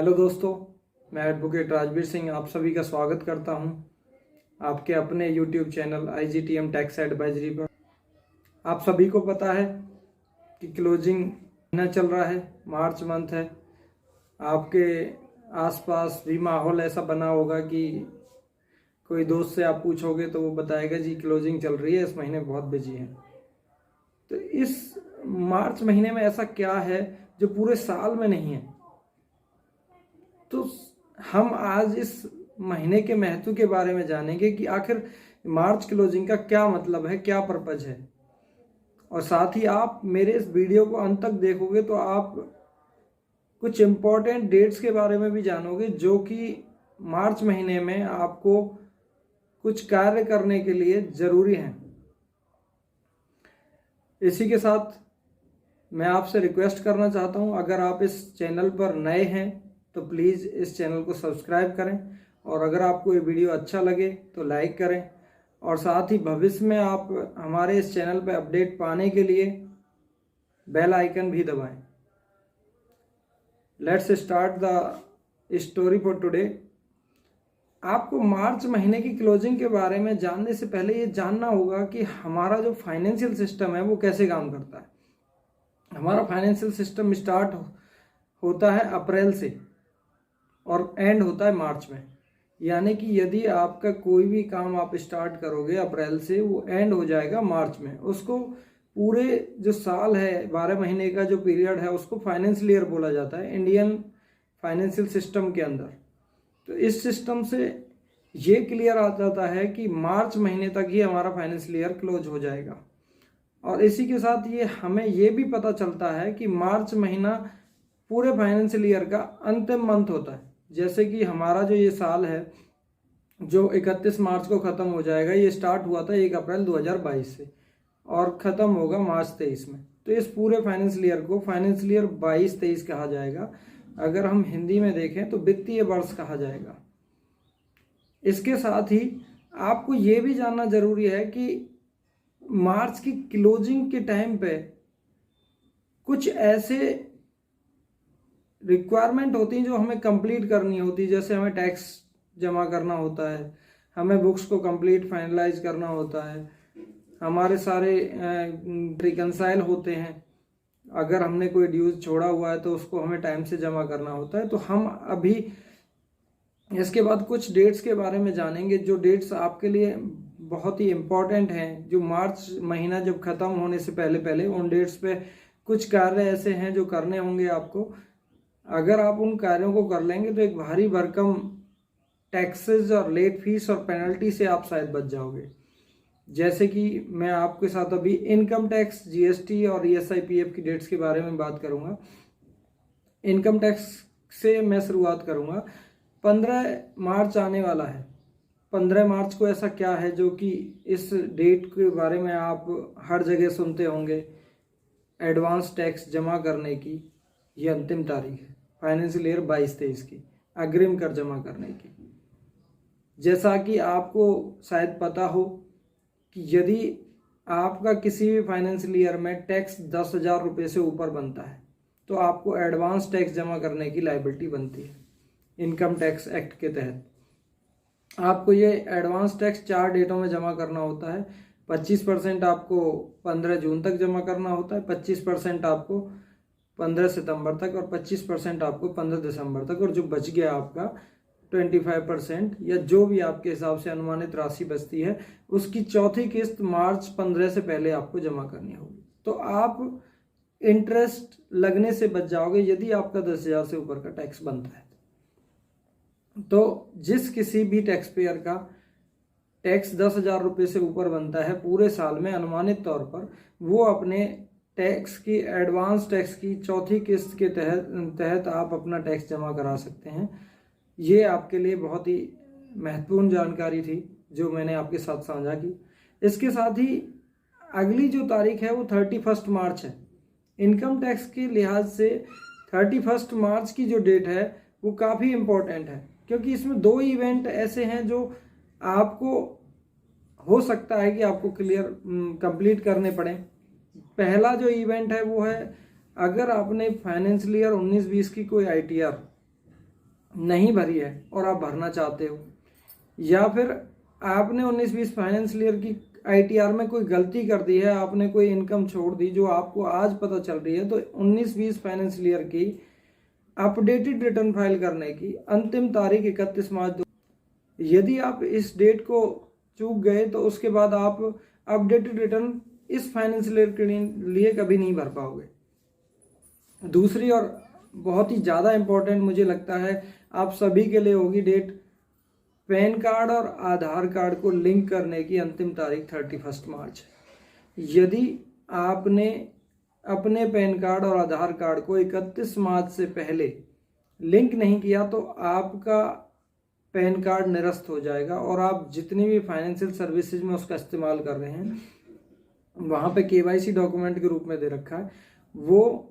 Hello दोस्तों, मैं advocate Rajveer Singh आप सभी का स्वागत करता हूं आपके अपने YouTube channel IGTM tax advisory पर। आप सभी को पता है कि क्लोजिंग महीना चल रहा है, मार्च मंथ है। आपके आसपास भी माहौल ऐसा बना होगा कि कोई दोस्त से आप पूछोगे तो वो बताएगा जी क्लोजिंग चल रही है, इस महीने बहुत बिजी है। तो इस मार्च महीने में ऐसा क्या है जो पूरे साल में नहीं है? तो हम आज इस महीने के महत्व के बारे में जानेंगे कि आखिर मार्च क्लोजिंग का क्या मतलब है, क्या पर्पज है। और साथ ही आप मेरे इस वीडियो को अंत तक देखोगे तो आप कुछ इम्पोर्टेंट डेट्स के बारे में भी जानोगे जो कि मार्च महीने में आपको कुछ कार्य करने के लिए ज़रूरी हैं। इसी के साथ मैं आपसे रिक्वेस्ट करना चाहता हूं, अगर आप इस चैनल पर नए हैं तो प्लीज़ इस चैनल को सब्सक्राइब करें, और अगर आपको ये वीडियो अच्छा लगे तो लाइक करें, और साथ ही भविष्य में आप हमारे इस चैनल पर अपडेट पाने के लिए बेल आइकन भी दबाएं। Let's start the story for today. आपको मार्च महीने की क्लोजिंग के बारे में जानने से पहले ये जानना होगा कि हमारा जो फाइनेंशियल सिस्टम है वो कैसे काम करता है। हमारा फाइनेंशियल सिस्टम स्टार्ट होता है अप्रैल से और एंड होता है मार्च में। यानी कि यदि आपका कोई भी काम आप स्टार्ट करोगे अप्रैल से, वो एंड हो जाएगा मार्च में। उसको पूरे जो साल है, 12 महीने का जो पीरियड है, उसको फाइनेंशियल ईयर बोला जाता है इंडियन फाइनेंशियल सिस्टम के अंदर। तो इस सिस्टम से ये क्लियर आ जाता है कि मार्च महीने तक ही हमारा फाइनेंशियल ईयर क्लोज हो जाएगा। और इसी के साथ ये हमें ये भी पता चलता है कि मार्च महीना पूरे फाइनेंशियल ईयर का अंतिम मंथ होता है। जैसे कि हमारा जो ये साल है जो 31 मार्च को ख़त्म हो जाएगा, ये स्टार्ट हुआ था 1 अप्रैल 2022 से और ख़त्म होगा मार्च 23 में। तो इस पूरे फाइनेंशियल ईयर को फाइनेंशियल ईयर 22-23 कहा जाएगा। अगर हम हिंदी में देखें तो वित्तीय वर्ष कहा जाएगा। इसके साथ ही आपको ये भी जानना जरूरी है कि मार्च की क्लोजिंग के टाइम पे कुछ ऐसे रिक्वायरमेंट होती हैं जो हमें कंप्लीट करनी होती है। जैसे हमें टैक्स जमा करना होता है, हमें बुक्स को कंप्लीट फाइनलाइज करना होता है, हमारे सारे रिकंसाइल होते हैं। अगर हमने कोई ड्यूज छोड़ा हुआ है तो उसको हमें टाइम से जमा करना होता है। तो हम अभी इसके बाद कुछ डेट्स के बारे में जानेंगे जो डेट्स आपके लिए बहुत ही इम्पोर्टेंट हैं। जो मार्च महीना जब ख़त्म होने से पहले पहले उन डेट्स पे कुछ कार्य ऐसे हैं जो करने होंगे आपको। अगर आप उन कार्यों को कर लेंगे तो एक भारी भरकम टैक्सेस और लेट फीस और पेनल्टी से आप शायद बच जाओगे। जैसे कि मैं आपके साथ अभी इनकम टैक्स, GST और ESI-PF की डेट्स के बारे में बात करूंगा। इनकम टैक्स से मैं शुरुआत करूंगा। 15 मार्च आने वाला है। 15 मार्च को ऐसा क्या है जो कि इस डेट के बारे में आप हर जगह सुनते होंगे। एडवांस टैक्स जमा करने की ये अंतिम तारीख है फाइनेंशियल ईयर 22-23 की, अग्रिम कर जमा करने की। जैसा कि आपको शायद पता हो कि यदि आपका किसी भी फाइनेंशियल ईयर में टैक्स 10,000 रुपये से ऊपर बनता है तो आपको एडवांस टैक्स जमा करने की लायबिलिटी बनती है इनकम टैक्स एक्ट के तहत। आपको ये एडवांस टैक्स 4 डेटों में जमा करना होता है। 25% आपको 15 जून तक जमा करना होता है, 25% आपको 15 सितंबर तक और 25% आपको 15 दिसंबर तक। और जो बच गया आपका 25% या जो भी आपके हिसाब से अनुमानित राशि बचती है उसकी चौथी किस्त मार्च 15 से पहले आपको जमा करनी होगी। तो आप इंटरेस्ट लगने से बच जाओगे यदि आपका 10,000 से ऊपर का टैक्स बनता है। तो जिस किसी भी टैक्स पेयर का टैक्स 10,000 रुपये से ऊपर बनता है पूरे साल में अनुमानित तौर पर, वो अपने टैक्स की एडवांस टैक्स की चौथी किस्त के तहत आप अपना टैक्स जमा करा सकते हैं। ये आपके लिए बहुत ही महत्वपूर्ण जानकारी थी जो मैंने आपके साथ साझा की। इसके साथ ही अगली जो तारीख है वो 31 मार्च है। इनकम टैक्स के लिहाज से 31 मार्च की जो डेट है वो काफ़ी इम्पोर्टेंट है, क्योंकि इसमें 2 इवेंट ऐसे हैं जो आपको हो सकता है कि आपको कंप्लीट करने पड़े। पहला जो इवेंट है वो है, अगर आपने फाइनेंशियल ईयर 19-20 की कोई ITR नहीं भरी है और आप भरना चाहते हो, या फिर आपने 19-20 फाइनेंशियल ईयर की आईटीआर में कोई गलती कर दी है, आपने कोई इनकम छोड़ दी जो आपको आज पता चल रही है, तो 19-20 फाइनेंशियल ईयर की अपडेटेड रिटर्न फाइल करने की अंतिम तारीख 31 मार्च। यदि आप इस डेट को चूक गए तो उसके बाद आप अपडेटेड रिटर्न इस फाइनेंशियल ईयर के लिए कभी नहीं भर पाओगे। दूसरी और बहुत ही ज़्यादा इम्पोर्टेंट मुझे लगता है आप सभी के लिए होगी डेट, पैन कार्ड और आधार कार्ड को लिंक करने की अंतिम तारीख 31 मार्च। यदि आपने अपने पैन कार्ड और आधार कार्ड को 31 मार्च से पहले लिंक नहीं किया तो आपका पैन कार्ड निरस्त हो जाएगा और आप जितनी भी फाइनेंशियल सर्विसेज में उसका इस्तेमाल कर रहे हैं, वहाँ पे केवाईसी डॉक्यूमेंट के रूप में दे रखा है, वो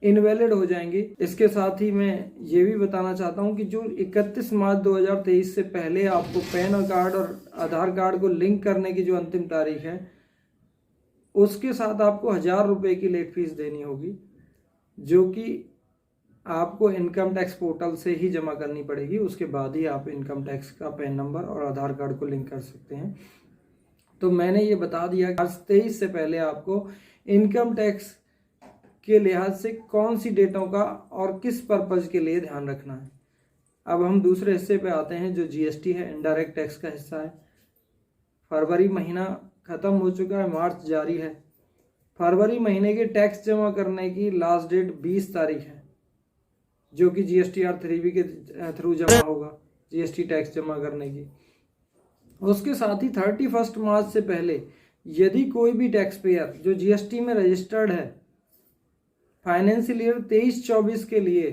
इनवैलिड हो जाएंगे। इसके साथ ही मैं ये भी बताना चाहता हूँ कि जो 31 मार्च 2023 से पहले आपको पैन कार्ड और आधार कार्ड को लिंक करने की जो अंतिम तारीख है, उसके साथ आपको 1000 रुपये की लेट फीस देनी होगी, जो कि आपको इनकम टैक्स पोर्टल से ही जमा करनी पड़ेगी। उसके बाद ही आप इनकम टैक्स का पैन नंबर और आधार कार्ड को लिंक कर सकते हैं। तो मैंने ये बता दिया कि आज 23 से पहले आपको इनकम टैक्स के लिहाज से कौन सी डेटों का और किस पर्पज़ के लिए ध्यान रखना है। अब हम दूसरे हिस्से पे आते हैं जो जीएसटी है, इनडायरेक्ट टैक्स का हिस्सा है। फरवरी महीना ख़त्म हो चुका है, मार्च जारी है। फरवरी महीने के टैक्स जमा करने की लास्ट डेट 20 तारीख है, जो कि GSTR 3B के थ्रू जमा होगा, जीएसटी टैक्स जमा करने की। उसके साथ ही 31 मार्च से पहले यदि कोई भी टैक्स पेयर जो जीएसटी में रजिस्टर्ड है, फाइनेंशियल ईयर 23-24 के लिए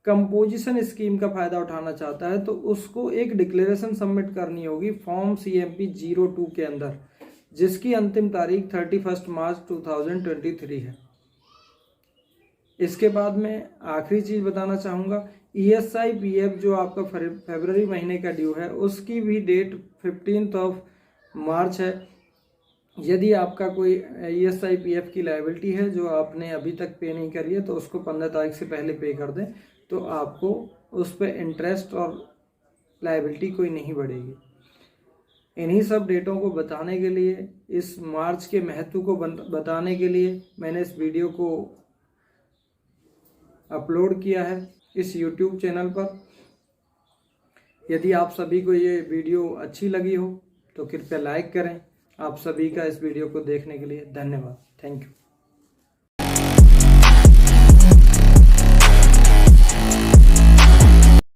कंपोजिशन स्कीम का फायदा उठाना चाहता है, तो उसको एक डिक्लेरेशन सबमिट करनी होगी फॉर्म CMP 02 के अंदर, जिसकी अंतिम तारीख 31 मार्च 2023 है। इसके बाद मैं आखिरी चीज़ बताना चाहूँगा, ESI PF जो आपका फरवरी महीने का ड्यू है, उसकी भी डेट 15 मार्च है। यदि आपका कोई ESI PF की लायबिलिटी है जो आपने अभी तक पे नहीं करी है, तो उसको 15 तारीख से पहले पे कर दें, तो आपको उस पर इंटरेस्ट और लायबिलिटी कोई नहीं बढ़ेगी। इन्हीं सब डेटों को बताने के लिए, इस मार्च के महत्व को बताने के लिए मैंने इस वीडियो को अपलोड किया है इस YouTube चैनल पर। यदि आप सभी को ये वीडियो अच्छी लगी हो तो कृपया लाइक करें। आप सभी का इस वीडियो को देखने के लिए धन्यवाद। Thank you.